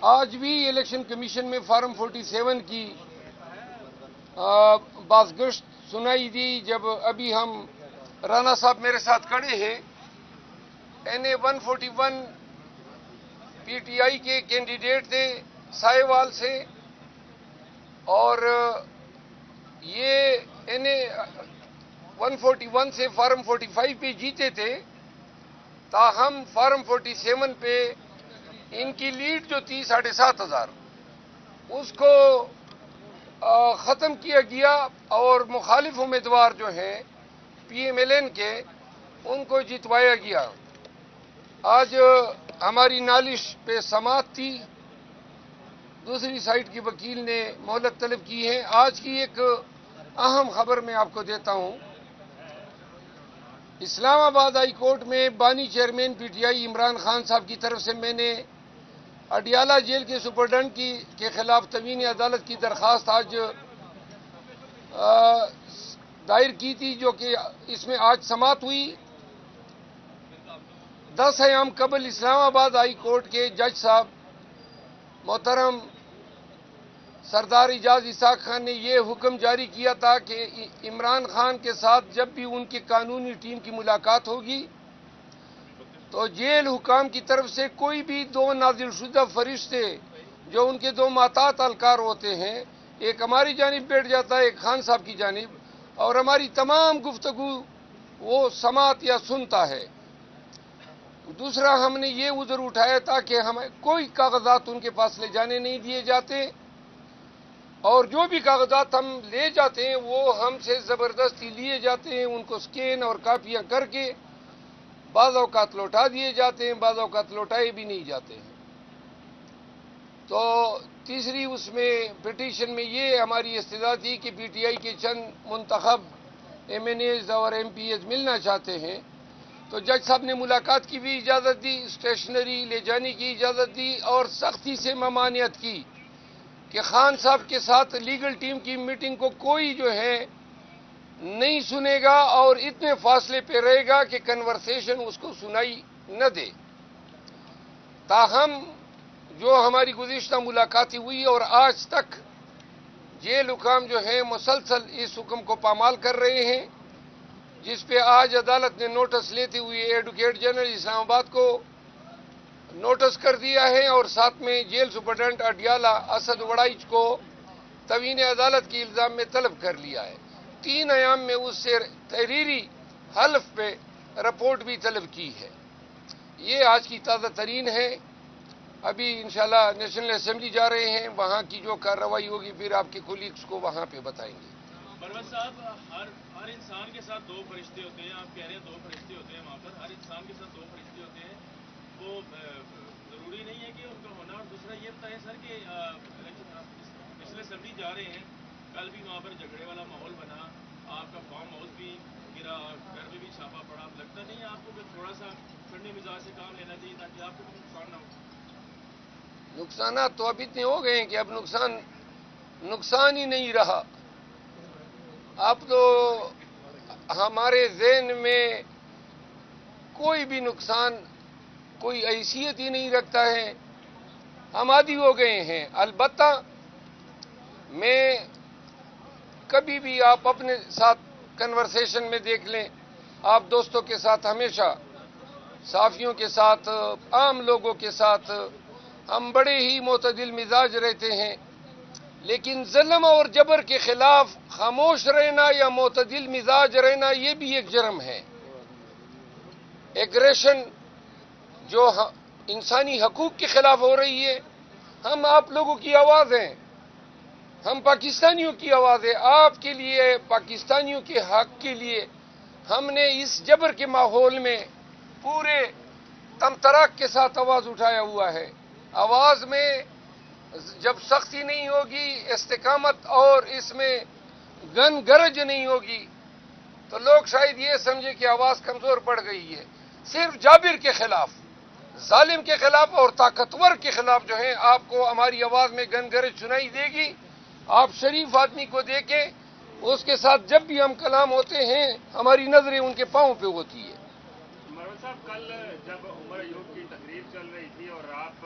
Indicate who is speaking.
Speaker 1: آج بھی election commission میں فارم 47 کی بازگشت سنائی دی، جب ابھی ہم رانا صاحب میرے ساتھ کھڑے ہیں، NA 141 پی ٹی آئی کے کینڈیڈیٹ تھے سائے وال سے، اور یہ NA 141 سے فارم 45 پہ جیتے تھے، تاہم فارم 47 پہ ان کی لیڈ جو تھی 7,500 اس کو ختم کیا گیا، اور مخالف امیدوار جو ہیں PMLN کے ان کو جتوایا گیا۔ آج ہماری نالش پہ سماعت تھی، دوسری سائٹ کی وکیل نے مہلت طلب کی ہے۔ آج کی ایک اہم خبر میں آپ کو دیتا ہوں۔ اسلام آباد ہائی کورٹ میں بانی چیئرمین PTI عمران خان صاحب کی طرف سے میں نے اڈیالہ جیل کے سپرڈنٹ کے خلاف توہین عدالت کی درخواست آج دائر کی تھی، جو کہ اس میں آج سماعت ہوئی۔ 10 ایام قبل اسلام آباد ہائی کورٹ کے جج صاحب محترم سردار اعجاز اسحاق خان نے یہ حکم جاری کیا تھا کہ عمران خان کے ساتھ جب بھی ان کی قانونی ٹیم کی ملاقات ہوگی تو جیل حکام کی طرف سے کوئی بھی 2 نازل شدہ فرشتے جو ان کے 2 محتاط اہلکار ہوتے ہیں، ایک ہماری جانب بیٹھ جاتا ہے، ایک خان صاحب کی جانب، اور ہماری تمام گفتگو وہ سماعت یا سنتا ہے۔ دوسرا، ہم نے یہ عذر اٹھایا تھا کہ ہمیں کوئی کاغذات ان کے پاس لے جانے نہیں دیے جاتے، اور جو بھی کاغذات ہم لے جاتے ہیں وہ ہم سے زبردستی لیے جاتے ہیں، ان کو سکین اور کاپیاں کر کے بعض اوقات لوٹا دیے جاتے ہیں، بعض اوقات لوٹائے بھی نہیں جاتے ہیں۔ تو تیسری اس میں پٹیشن میں یہ ہماری استدعا تھی کہ PTI کے چند منتخب MNAs اور MPs ملنا چاہتے ہیں، تو جج صاحب نے ملاقات کی بھی اجازت دی، اسٹیشنری لے جانے کی اجازت دی، اور سختی سے ممانعت کی کہ خان صاحب کے ساتھ لیگل ٹیم کی میٹنگ کو کوئی جو ہے نہیں سنے گا، اور اتنے فاصلے پہ رہے گا کہ کنورسیشن اس کو سنائی نہ دے۔ تاہم جو ہماری گزشتہ ملاقاتیں ہوئی، اور آج تک جیل حکام جو ہیں مسلسل اس حکم کو پامال کر رہے ہیں، جس پہ آج عدالت نے نوٹس لیتے ہوئے ایڈوکیٹ جنرل اسلام آباد کو نوٹس کر دیا ہے، اور ساتھ میں جیل سپرڈنٹ اڈیالہ اسد وڑائچ کو توہین عدالت کے الزام میں طلب کر لیا ہے۔ 3 ایام میں اس سے تحریری حلف پہ رپورٹ بھی طلب کی ہے۔ یہ آج کی تازہ ترین ہے۔ ابھی انشاءاللہ نیشنل اسمبلی جا رہے ہیں، وہاں کی جو کارروائی ہوگی پھر آپ کے کولیگز کو وہاں پہ بتائیں گے۔
Speaker 2: پرویز صاحب، ہر انسان کے ساتھ 2 فرشتے ہوتے ہیں، آپ کہہ رہے ہیں 2 فرشتے ہوتے ہیں وہاں پر، ہر انسان کے ساتھ 2 فرشتے ہوتے ہیں، وہ ضروری نہیں ہے کہ ان کا ہونا۔ اور دوسرا یہ بتائیں سر کہ پچھلے اسمبلی جا رہے ہیں، کل بھی وہاں پر جھگڑے والا ماحول بنا، آپ کا فارم ہاؤس بھی گرا، گھر میں بھی چھاپا پڑا، لگتا نہیں ہے آپ کو کہ تھوڑا سا ٹھنڈے مزاج سے کام لینا چاہیے تاکہ آپ کو کوئی نقصان نہ ہو؟
Speaker 1: نقصانات تو اب اتنے ہو گئے ہیں کہ اب نقصان ہی نہیں رہا۔ اب تو ہمارے ذہن میں کوئی بھی نقصان کوئی حیثیت ہی نہیں رکھتا ہے، ہم عادی ہو گئے ہیں۔ البتہ میں کبھی بھی آپ اپنے ساتھ کنورسیشن میں دیکھ لیں، آپ دوستوں کے ساتھ ہمیشہ، صحافیوں کے ساتھ، عام لوگوں کے ساتھ ہم بڑے ہی معتدل مزاج رہتے ہیں، لیکن ظلم اور جبر کے خلاف خاموش رہنا یا معتدل مزاج رہنا یہ بھی ایک جرم ہے۔ ایگریشن جو انسانی حقوق کے خلاف ہو رہی ہے، ہم آپ لوگوں کی آواز ہیں، ہم پاکستانیوں کی آواز ہے، آپ کے لیے، پاکستانیوں کے حق کے لیے ہم نے اس جبر کے ماحول میں پورے تمطراق کے ساتھ آواز اٹھایا ہوا ہے۔ آواز میں جب سختی نہیں ہوگی، استقامت اور اس میں گن گرج نہیں ہوگی، تو لوگ شاید یہ سمجھے کہ آواز کمزور پڑ گئی ہے۔ صرف جابر کے خلاف، ظالم کے خلاف اور طاقتور کے خلاف جو ہے آپ کو ہماری آواز میں گن گرج سنائی دے گی۔ آپ شریف آدمی کو دیکھیں، اس کے ساتھ جب بھی ہم کلام ہوتے ہیں ہماری نظریں ان کے پاؤں پہ ہوتی ہے۔
Speaker 2: مروان صاحب، کل جب عمر ایوب کی تقریر چل رہی تھی اور آپ